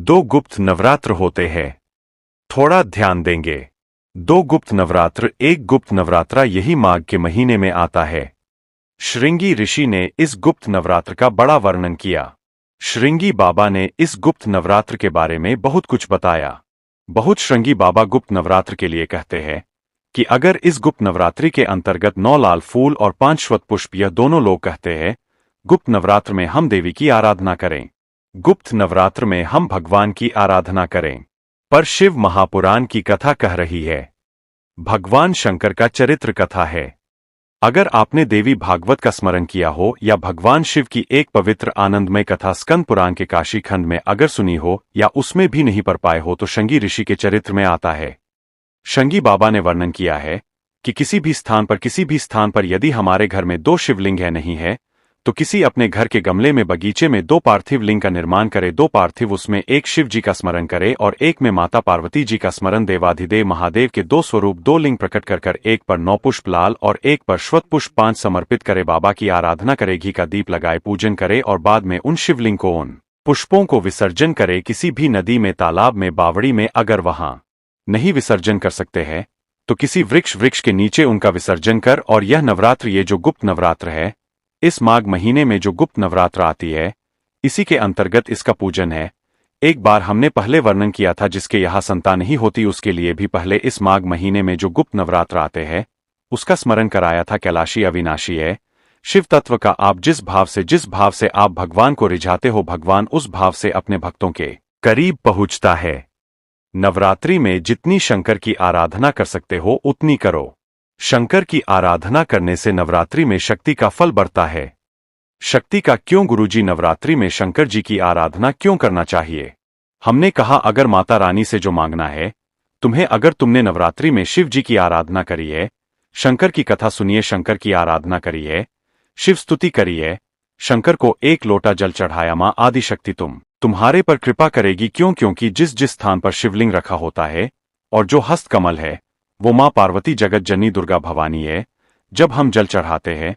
दो गुप्त नवरात्र होते हैं। थोड़ा ध्यान देंगे। दो गुप्त नवरात्र। एक गुप्त नवरात्रा यही माघ के महीने में आता है। श्रृंगी ऋषि ने इस गुप्त नवरात्र का बड़ा वर्णन किया। श्रृंगी बाबा ने इस गुप्त नवरात्र के बारे में बहुत कुछ बताया। बहुत श्रृंगी बाबा गुप्त नवरात्र के लिए कहते हैं कि अगर इस गुप्त नवरात्रि के अंतर्गत 9 लाल फूल और 5 श्वेत पुष्प, यह दोनों लोग कहते हैं, गुप्त नवरात्र में हम देवी की आराधना करें। गुप्त नवरात्र में हम भगवान की आराधना करें। पर शिव महापुराण की कथा कह रही है, भगवान शंकर का चरित्र कथा है। अगर आपने देवी भागवत का स्मरण किया हो या भगवान शिव की एक पवित्र आनंदमय कथा स्कंद पुराण के काशी खंड में अगर सुनी हो या उसमें भी नहीं पढ़ पाए हो तो श्रृंगी ऋषि के चरित्र में आता है। श्रृंगी बाबा ने वर्णन किया है कि किसी भी स्थान पर यदि हमारे घर में 2 शिवलिंग है नहीं है तो किसी अपने घर के गमले में बगीचे में 2 पार्थिव लिंग का निर्माण करे। 2 पार्थिव, उसमें एक शिव जी का स्मरण करे और एक में माता पार्वती जी का स्मरण। देवाधिदेव महादेव के 2 स्वरूप 2 लिंग प्रकट कर एक पर 9 पुष्प लाल और एक पर श्वेत पुष्प 5 समर्पित करे। बाबा की आराधना करे, घी का दीप लगाए पूजन करे और बाद में उन शिवलिंग को, उन पुष्पों को विसर्जन करे किसी भी नदी में, तालाब में, बावड़ी में। अगर वहां नहीं विसर्जन कर सकते हैं तो किसी वृक्ष के नीचे उनका विसर्जन कर। और यह नवरात्र, ये जो गुप्त नवरात्र है, इस माघ महीने में जो गुप्त नवरात्र आती है, इसी के अंतर्गत इसका पूजन है। एक बार हमने पहले वर्णन किया था, जिसके यहाँ संतान नहीं होती उसके लिए भी पहले इस माघ महीने में जो गुप्त नवरात्र आते हैं उसका स्मरण कराया था। कैलाशी अविनाशी है। शिव तत्व का आप जिस भाव से आप भगवान को रिझाते हो, भगवान उस भाव से अपने भक्तों के करीब पहुंचता है। नवरात्रि में जितनी शंकर की आराधना कर सकते हो उतनी करो। शंकर की आराधना करने से नवरात्रि में शक्ति का फल बढ़ता है। शक्ति का क्यों गुरुजी? नवरात्रि में शंकर जी की आराधना क्यों करना चाहिए? हमने कहा, अगर माता रानी से जो मांगना है तुम्हें, अगर तुमने नवरात्रि में शिव जी की आराधना करी है, शंकर की कथा सुनिए, शंकर की आराधना करी है, शिव स्तुति करी है, शंकर को 1 लोटा जल चढ़ाया, मां आदि शक्ति तुम्हारे पर कृपा करेगी। क्यों? क्योंकि जिस स्थान पर शिवलिंग रखा होता है और जो हस्त कमल है वो मां पार्वती जगत जननी दुर्गा भवानी है। जब हम जल चढ़ाते हैं,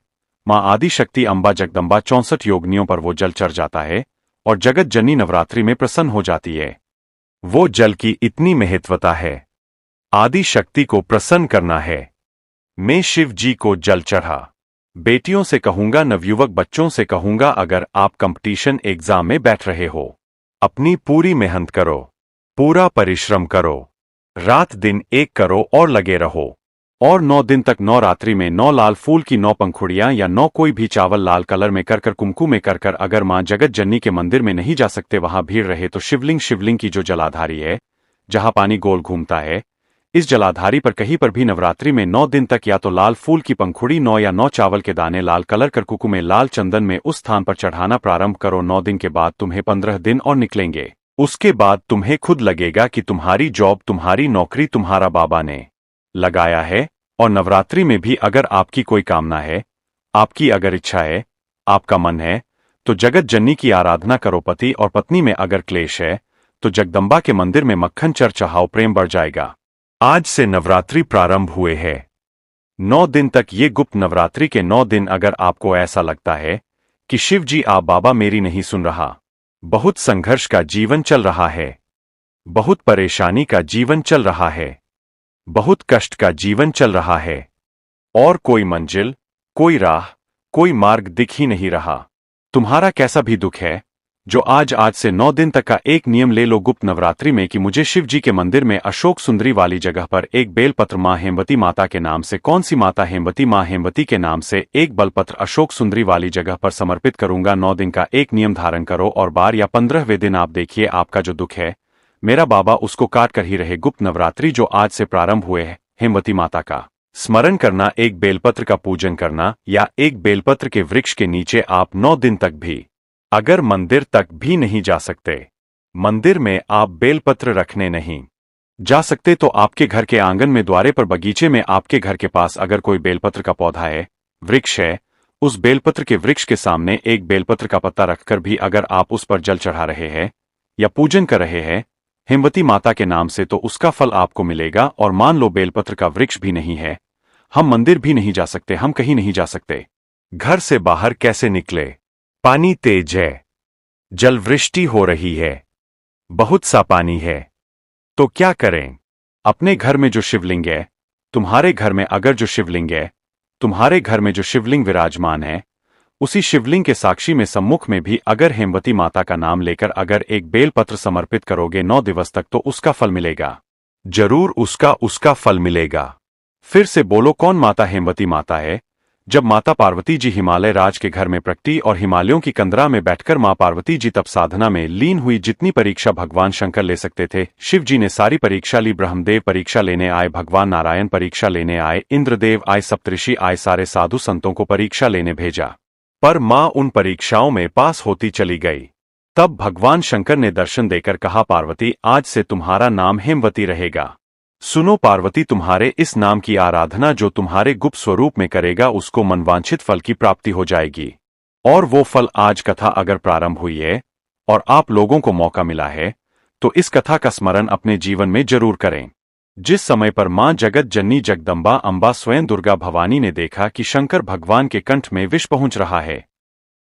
मां आदि शक्ति अम्बा जगदम्बा 64 योगिनियों पर वो जल चढ़ जाता है और जगत जननी नवरात्रि में प्रसन्न हो जाती है। वो जल की इतनी महत्वता है। आदि शक्ति को प्रसन्न करना है। मैं शिव जी को जल चढ़ा। बेटियों से कहूंगा, नवयुवक बच्चों से कहूंगा, अगर आप कंपटीशन एग्जाम में बैठ रहे हो, अपनी पूरी मेहनत करो, पूरा परिश्रम करो, रात दिन एक करो और लगे रहो। और 9 दिन तक, 9 रात्रि में 9 लाल फूल की 9 पंखुड़ियां या 9 कोई भी चावल लाल कलर में कर कुमकुम में कर अगर मां जगत जननी के मंदिर में नहीं जा सकते, वहां भीड़ रहे, तो शिवलिंग की जो जलाधारी है, जहां पानी गोल घूमता है, इस जलाधारी पर कहीं पर भी नवरात्रि में 9 दिन तक या तो लाल फूल की पंखुड़ी 9 या 9 चावल के दाने लाल कलर कर कुकु में लाल चंदन में उस स्थान पर चढ़ाना प्रारंभ करो। 9 दिन के बाद तुम्हें 15 दिन और निकलेंगे। उसके बाद तुम्हें खुद लगेगा कि तुम्हारी जॉब, तुम्हारी नौकरी तुम्हारा बाबा ने लगाया है। और नवरात्रि में भी अगर आपकी कोई कामना है, आपकी अगर इच्छा है, आपका मन है, तो जगत जननी की आराधना करो। पति और पत्नी में अगर क्लेश है तो जगदम्बा के मंदिर में मक्खन चढ़ाओ, प्रेम बढ़ जाएगा। आज से नवरात्रि प्रारंभ हुए हैं। 9 दिन तक, ये गुप्त नवरात्रि के 9 दिन, अगर आपको ऐसा लगता है कि शिव जी आप बाबा मेरी नहीं सुन रहा, बहुत संघर्ष का जीवन चल रहा है, बहुत परेशानी का जीवन चल रहा है, बहुत कष्ट का जीवन चल रहा है और कोई मंजिल, कोई राह, कोई मार्ग दिख ही नहीं रहा, तुम्हारा कैसा भी दुख है, जो आज से 9 दिन तक का एक नियम ले लो गुप्त नवरात्रि में कि मुझे शिव जी के मंदिर में अशोक सुंदरी वाली जगह पर एक बेलपत्र मां हेमवती माता के नाम से, कौन सी माता? हेमवती मां हेमवती के नाम से एक बलपत्र अशोक सुंदरी वाली जगह पर समर्पित करूंगा। 9 दिन का एक नियम धारण करो और 12 या 15वें दिन आप देखिए, आपका जो दुख है, मेरा बाबा उसको काट कर ही रहे। गुप्त नवरात्रि जो आज से प्रारंभ हुए हैं, हेमवती माता का स्मरण करना, एक बेलपत्र का पूजन करना या एक बेलपत्र के वृक्ष के नीचे आप 9 दिन तक भी अगर मंदिर तक भी नहीं जा सकते, मंदिर में आप बेलपत्र रखने नहीं जा सकते, तो आपके घर के आंगन में, द्वारे पर, बगीचे में, आपके घर के पास अगर कोई बेलपत्र का पौधा है, वृक्ष है, उस बेलपत्र के वृक्ष के सामने एक बेलपत्र का पत्ता रखकर भी अगर आप उस पर जल चढ़ा रहे हैं या पूजन कर रहे हैं हेमवती माता के नाम से, तो उसका फल आपको मिलेगा। और मान लो बेलपत्र का वृक्ष भी नहीं है, हम मंदिर भी नहीं जा सकते, हम कहीं नहीं जा सकते, घर से बाहर कैसे निकले? पानी तेज है, जल वृष्टि हो रही है, बहुत सा पानी है। तो क्या करें? अपने घर में जो शिवलिंग है, तुम्हारे घर में अगर जो शिवलिंग है, तुम्हारे घर में जो शिवलिंग विराजमान है, उसी शिवलिंग के साक्षी में सम्मुख में भी अगर हेमवती माता का नाम लेकर अगर एक बेलपत्र समर्पित करोगे 9 दिवस तक तो उसका फल मिलेगा। जरूर उसका फल मिलेगा। फिर से बोलो, कौन माता हेमवती माता है? जब माता पार्वती जी हिमालय राज के घर में प्रकटी और हिमालयों की कंदरा में बैठकर मां पार्वती जी तप साधना में लीन हुई, जितनी परीक्षा भगवान शंकर ले सकते थे शिव जी ने सारी परीक्षा ली। ब्रह्मदेव परीक्षा लेने आए, भगवान नारायण परीक्षा लेने आए, इंद्रदेव आए, सप्तऋषि आए, सारे साधु संतों को परीक्षा लेने भेजा, पर मां उन परीक्षाओं में पास होती चली गई। तब भगवान शंकर ने दर्शन देकर कहा, पार्वती आज से तुम्हारा नाम हेमवती रहेगा। सुनो पार्वती, तुम्हारे इस नाम की आराधना जो तुम्हारे गुप्त स्वरूप में करेगा उसको मनवांछित फल की प्राप्ति हो जाएगी। और वो फल आज कथा अगर प्रारंभ हुई है और आप लोगों को मौका मिला है तो इस कथा का स्मरण अपने जीवन में जरूर करें। जिस समय पर मां जगत जननी जगदम्बा अम्बा स्वयं दुर्गा भवानी ने देखा कि शंकर भगवान के कंठ में विष पहुंच रहा है,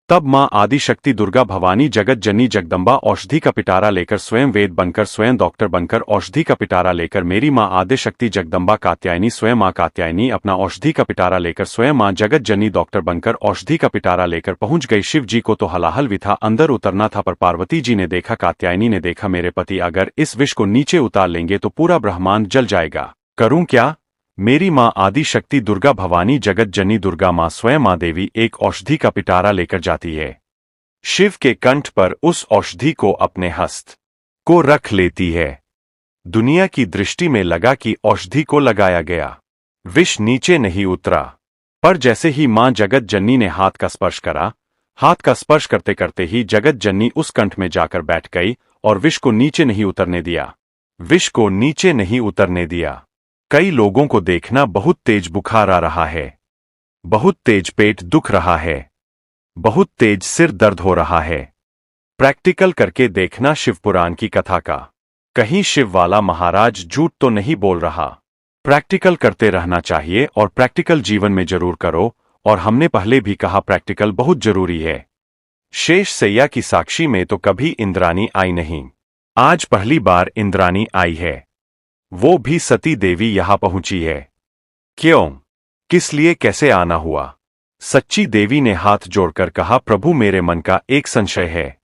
तब मां आदि शक्ति दुर्गा भवानी जगत जननी जगदम्बा औषधि का पिटारा लेकर, स्वयं वेद बनकर, स्वयं डॉक्टर बनकर औषधि का पिटारा लेकर, मेरी मां आदि शक्ति जगदम्बा कात्यायनी स्वयं मां कात्यायनी अपना औषधि का पिटारा लेकर, स्वयं मां जगत जननी डॉक्टर बनकर औषधि का पिटारा लेकर पहुंच गई। शिव जी को तो हलाहल भी था, अंदर उतरना था, पर पार्वती जी ने देखा, कात्यायनी ने देखा, मेरे पति अगर इस विष को नीचे उतार लेंगे तो पूरा ब्रह्मांड जल जाएगा, करूं क्या? मेरी मां आदि शक्ति दुर्गा भवानी जगत जननी दुर्गा मां स्वयं मां देवी एक औषधि का पिटारा लेकर जाती है, शिव के कंठ पर उस औषधि को अपने हस्त को रख लेती है। दुनिया की दृष्टि में लगा कि औषधि को लगाया गया, विष नीचे नहीं उतरा, पर जैसे ही मां जगत जननी ने हाथ का स्पर्श करा, हाथ का स्पर्श करते करते ही जगत जननी उस कंठ में जाकर बैठ गई और विष को नीचे नहीं उतरने दिया, विष को नीचे नहीं उतरने दिया। कई लोगों को देखना बहुत तेज बुखार आ रहा है, बहुत तेज पेट दुख रहा है, बहुत तेज सिर दर्द हो रहा है। प्रैक्टिकल करके देखना शिव पुराण की कथा का, कहीं शिव वाला महाराज झूठ तो नहीं बोल रहा। प्रैक्टिकल करते रहना चाहिए और प्रैक्टिकल जीवन में जरूर करो, और हमने पहले भी कहा प्रैक्टिकल बहुत जरूरी है। शेष सैया की साक्षी में तो कभी इंद्राणी आई नहीं, आज पहली बार इंद्राणी आई है, वो भी सती देवी यहां पहुंची है। क्यों, किस लिए, कैसे आना हुआ? सच्ची देवी ने हाथ जोड़कर कहा, प्रभु मेरे मन का एक संशय है,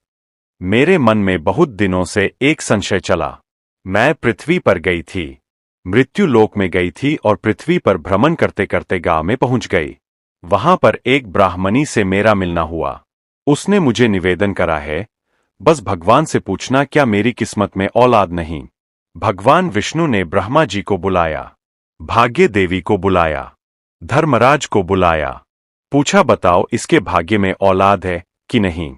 मेरे मन में बहुत दिनों से एक संशय चला। मैं पृथ्वी पर गई थी, मृत्यु लोक में गई थी और पृथ्वी पर भ्रमण करते करते गांव में पहुंच गई। वहां पर एक ब्राह्मणी से मेरा मिलना हुआ, उसने मुझे निवेदन करा है, बस भगवान से पूछना क्या मेरी किस्मत में औलाद नहीं। भगवान विष्णु ने ब्रह्मा जी को बुलाया, भाग्य देवी को बुलाया, धर्मराज को बुलाया, पूछा बताओ इसके भाग्य में औलाद है कि नहीं।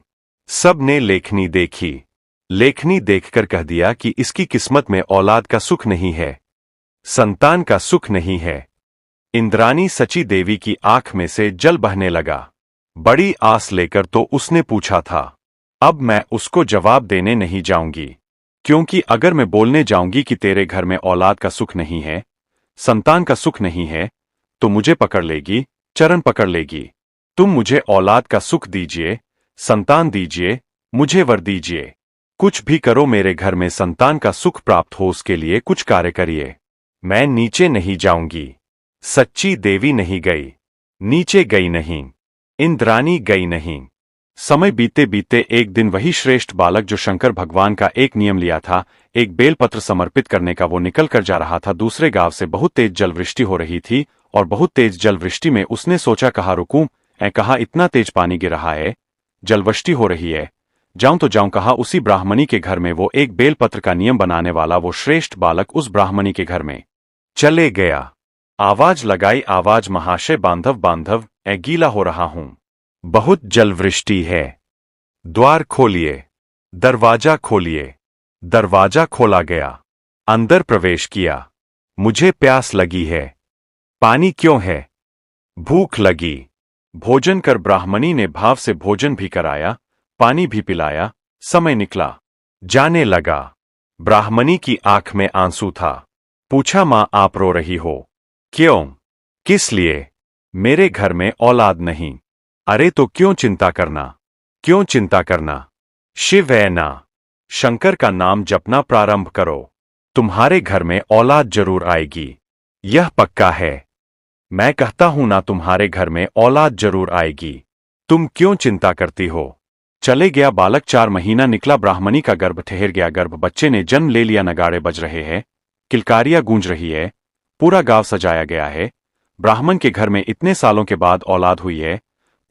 सब ने लेखनी देखी, लेखनी देखकर कह दिया कि इसकी किस्मत में औलाद का सुख नहीं है, संतान का सुख नहीं है। इंद्राणी सची देवी की आंख में से जल बहने लगा, बड़ी आस लेकर तो उसने पूछा था। अब मैं उसको जवाब देने नहीं जाऊंगी, क्योंकि अगर मैं बोलने जाऊंगी कि तेरे घर में औलाद का सुख नहीं है, संतान का सुख नहीं है, तो मुझे पकड़ लेगी, चरण पकड़ लेगी। तुम मुझे औलाद का सुख दीजिए, संतान दीजिए, मुझे वर दीजिए, कुछ भी करो मेरे घर में संतान का सुख प्राप्त हो, उसके लिए कुछ कार्य करिए। मैं नीचे नहीं जाऊंगी। सच्ची देवी नहीं गई, नीचे गई नहीं, इंद्राणी गई नहीं। समय बीते बीते एक दिन वही श्रेष्ठ बालक जो शंकर भगवान का एक नियम लिया था, एक बेलपत्र समर्पित करने का, वो निकल कर जा रहा था। दूसरे गांव से बहुत तेज जलवृष्टि हो रही थी और बहुत तेज जलवृष्टि में उसने सोचा, कहा रुकूं, कहा इतना तेज पानी गिर रहा है, जलवृष्टि हो रही है, जाऊं तो जाऊं कहा। उसी ब्राह्मणी के घर में वो एक बेलपत्र का नियम बनाने वाला वो श्रेष्ठ बालक उस ब्राह्मणी के घर में चले गया। आवाज लगाई, आवाज, महाशय बांधव बांधव, गीला हो रहा हूं, बहुत जलवृष्टि है, द्वार खोलिए, दरवाजा खोलिए। दरवाजा खोला गया, अंदर प्रवेश किया। मुझे प्यास लगी है। पानी क्यों है? भूख लगी। भोजन कर। ब्राह्मणी ने भाव से भोजन भी कराया, पानी भी पिलाया। समय निकला, जाने लगा। ब्राह्मणी की आंख में आंसू था। पूछा, मां आप रो रही हो क्यों? किस लिए? मेरे घर में औलाद नहीं। अरे तो क्यों चिंता करना, क्यों चिंता करना, शिव है ना, शंकर का नाम जपना प्रारंभ करो। तुम्हारे घर में औलाद जरूर आएगी, यह पक्का है। मैं कहता हूं ना, तुम्हारे घर में औलाद जरूर आएगी। तुम क्यों चिंता करती हो? चले गया बालक 4 महीना निकला, ब्राह्मणी का गर्भ ठहर गया गर्भ, बच्चे ने जन्म ले लिया, नगाड़े बज रहे हैं, किलकारियां गूंज रही है, पूरा गांव सजाया गया है। ब्राह्मण के घर में इतने सालों के बाद औलाद हुई है,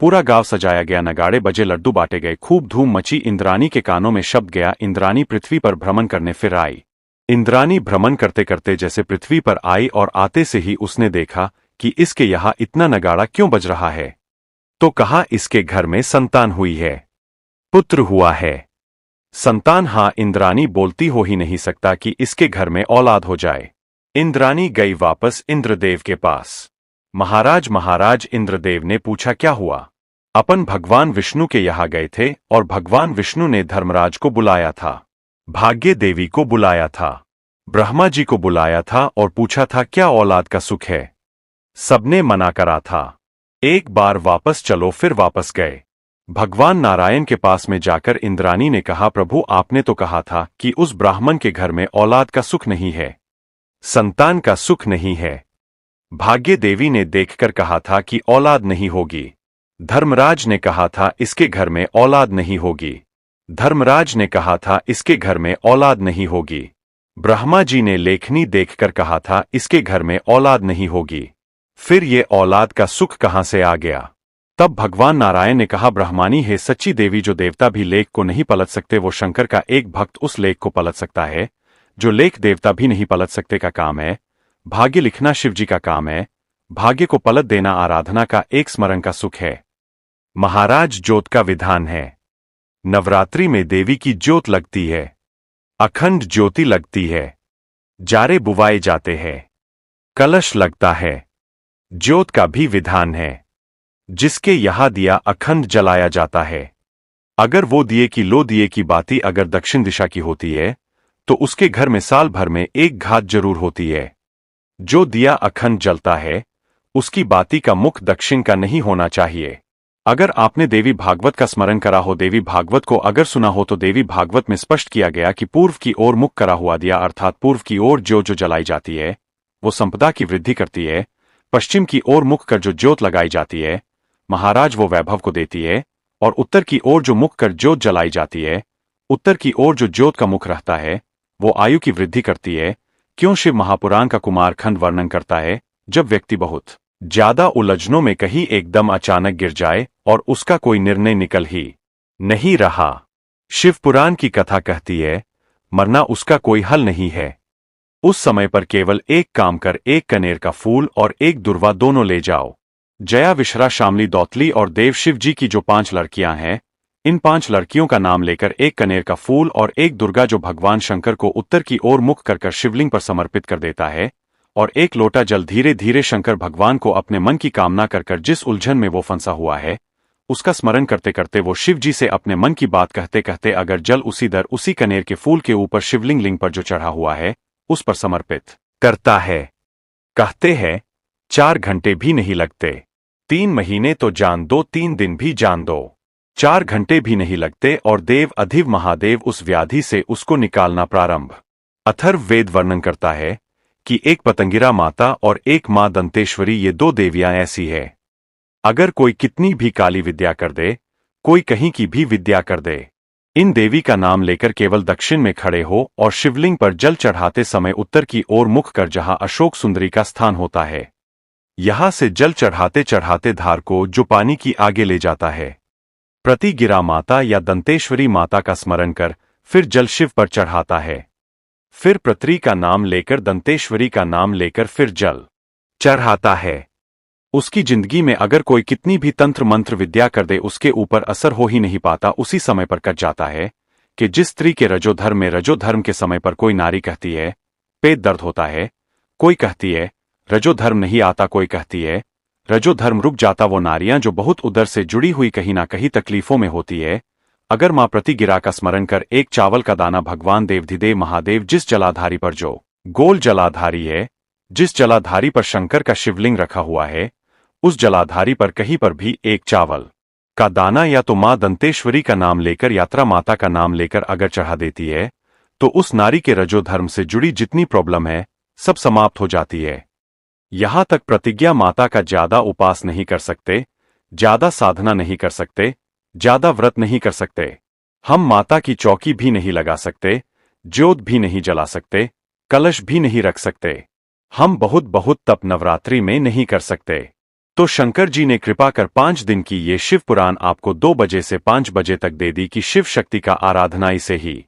पूरा गांव सजाया गया, नगाड़े बजे, लड्डू बांटे गए, खूब धूम मची। इंद्राणी के कानों में शब्द गया। इंद्राणी पृथ्वी पर भ्रमण करने फिर आई। इंद्राणी भ्रमण करते करते जैसे पृथ्वी पर आई और आते से ही उसने देखा कि इसके यहां इतना नगाड़ा क्यों बज रहा है। तो कहा, इसके घर में संतान हुई है, पुत्र हुआ है। संतान? हाँ, इंद्राणी बोलती हो ही नहीं सकता कि इसके घर में औलाद हो जाए। इंद्राणी गई वापस इंद्रदेव के पास। महाराज महाराज, इंद्रदेव ने पूछा, क्या हुआ? अपन भगवान विष्णु के यहां गए थे और भगवान विष्णु ने धर्मराज को बुलाया था, भाग्य देवी को बुलाया था, ब्रह्मा जी को बुलाया था और पूछा था क्या औलाद का सुख है। सबने मना करा था। एक बार वापस चलो, फिर वापस गए। भगवान नारायण के पास में जाकर इंद्राणी ने कहा, प्रभु आपने तो कहा था कि उस ब्राह्मण के घर में औलाद का सुख नहीं है, संतान का सुख नहीं है। भाग्य देवी ने देखकर कहा था कि औलाद नहीं होगी। धर्मराज ने कहा था इसके घर में औलाद नहीं होगी। धर्मराज ने कहा था इसके घर में औलाद नहीं होगी। ब्रह्मा जी ने लेखनी देखकर कहा था इसके घर में औलाद नहीं होगी। फिर ये औलाद का सुख कहां से आ गया? तब भगवान नारायण ने कहा, ब्रह्मानी है सच्ची देवी, जो देवता भी लेख को नहीं पलट सकते, वो शंकर का एक भक्त उस लेख को पलट सकता है। जो लेख देवता भी नहीं पलट सकते का काम है। भाग्य लिखना शिव जी का काम है, भाग्य को पलट देना आराधना का एक स्मरण का सुख है। महाराज, ज्योत का विधान है। नवरात्रि में देवी की ज्योत लगती है, अखंड ज्योति लगती है, जारे बुवाए जाते हैं, कलश लगता है। ज्योत का भी विधान है, जिसके यहां दिया अखंड जलाया जाता है। अगर वो दिए की लो दिए की बाती अगर दक्षिण दिशा की होती है तो उसके घर में साल भर में एक घात जरूर होती है। जो दिया अखंड जलता है उसकी बाती का मुख दक्षिण का नहीं होना चाहिए। अगर आपने देवी भागवत का स्मरण करा हो, देवी भागवत को अगर सुना हो, तो देवी भागवत में स्पष्ट किया गया कि पूर्व की ओर मुख करा हुआ दिया अर्थात पूर्व की ओर जो जलाई जाती है वो संपदा की वृद्धि करती है। पश्चिम की ओर मुख कर जो ज्योत लगाई जाती है महाराज वो वैभव को देती है। और उत्तर की ओर जो मुख कर ज्योत जलाई जाती है, उत्तर की ओर जो ज्योत का मुख रहता है वो आयु की वृद्धि करती है। क्यों? शिव महापुराण का कुमारखंड वर्णन करता है, जब व्यक्ति बहुत ज्यादा उलझनों में कहीं एकदम अचानक गिर जाए और उसका कोई निर्णय निकल ही नहीं रहा। शिवपुराण की कथा कहती है मरना उसका कोई हल नहीं है। उस समय पर केवल एक काम कर, एक कनेर का फूल और एक दुर्वा दोनों ले जाओ। जया, विश्रा, शामली, दौतली और देव शिव जी की जो 5 लड़कियां हैं, इन 5 लड़कियों का नाम लेकर एक कनेर का फूल और एक दुर्गा जो भगवान शंकर को उत्तर की ओर मुख कर शिवलिंग पर समर्पित कर देता है, और एक लोटा जल धीरे धीरे शंकर भगवान को अपने मन की कामना कर जिस उलझन में वो फंसा हुआ है उसका स्मरण करते करते वो शिव जी से अपने मन की बात कहते कहते अगर जल उसी दर उसी कनेर के फूल के ऊपर शिवलिंग लिंग पर जो चढ़ा हुआ है उस पर समर्पित करता है, कहते हैं 4 घंटे भी नहीं लगते। 3 महीने तो जान दो, 3 दिन भी जान दो, 4 घंटे भी नहीं लगते और देव अधिव महादेव उस व्याधि से उसको निकालना प्रारंभ। अथर्व वेद वर्णन करता है कि एक पतंगिरा माता और एक मां दंतेश्वरी, ये 2 देवियां ऐसी है, अगर कोई कितनी भी काली विद्या कर दे, कोई कहीं की भी विद्या कर दे, इन देवी का नाम लेकर केवल दक्षिण में खड़े हो और शिवलिंग पर जल चढ़ाते समय उत्तर की ओर मुख कर जहां अशोक सुंदरी का स्थान होता है, यहां से जल चढ़ाते चढ़ाते धार को जो पानी की आगे ले जाता है, प्रतिगिरा माता या दंतेश्वरी माता का स्मरण कर फिर जल शिव पर चढ़ाता है, फिर प्रत्री का नाम लेकर दंतेश्वरी का नाम लेकर फिर जल चढ़ाता है। उसकी जिंदगी में अगर कोई कितनी भी तंत्र मंत्र विद्या कर दे उसके ऊपर असर हो ही नहीं पाता, उसी समय पर कट जाता है कि जिस स्त्री के रजोधर्म में रजोधर्म के समय पर कोई नारी कहती है पेट दर्द होता है, कोई कहती है रजोधर्म नहीं आता, कोई कहती है रजोधर्म रुक जाता, वो नारियां जो बहुत उदर से जुड़ी हुई कहीं ना कहीं तकलीफों में होती है, अगर मां प्रतिगिरा का स्मरण कर एक चावल का दाना भगवान देवधिदेव महादेव जिस जलाधारी पर जो गोल जलाधारी है, जिस जलाधारी पर शंकर का शिवलिंग रखा हुआ है, उस जलाधारी पर कहीं पर भी एक चावल का दाना या तो मां दंतेश्वरी का नाम लेकर यात्रा माता का नाम लेकर अगर चढ़ा देती है तो उस नारी के रजो धर्म से जुड़ी जितनी प्रॉब्लम है सब समाप्त हो जाती है। यहां तक प्रतिज्ञा माता का ज्यादा उपास नहीं कर सकते, ज्यादा साधना नहीं कर सकते, ज्यादा व्रत नहीं कर सकते। हम माता की चौकी भी नहीं लगा सकते, ज्योत भी नहीं जला सकते, कलश भी नहीं रख सकते। हम बहुत बहुत तप नवरात्रि में नहीं कर सकते। तो शंकर जी ने कृपा कर 5 दिन की ये शिव पुराण आपको 2 बजे से 5 बजे तक दे दी कि शिव शक्ति का आराधना इसे ही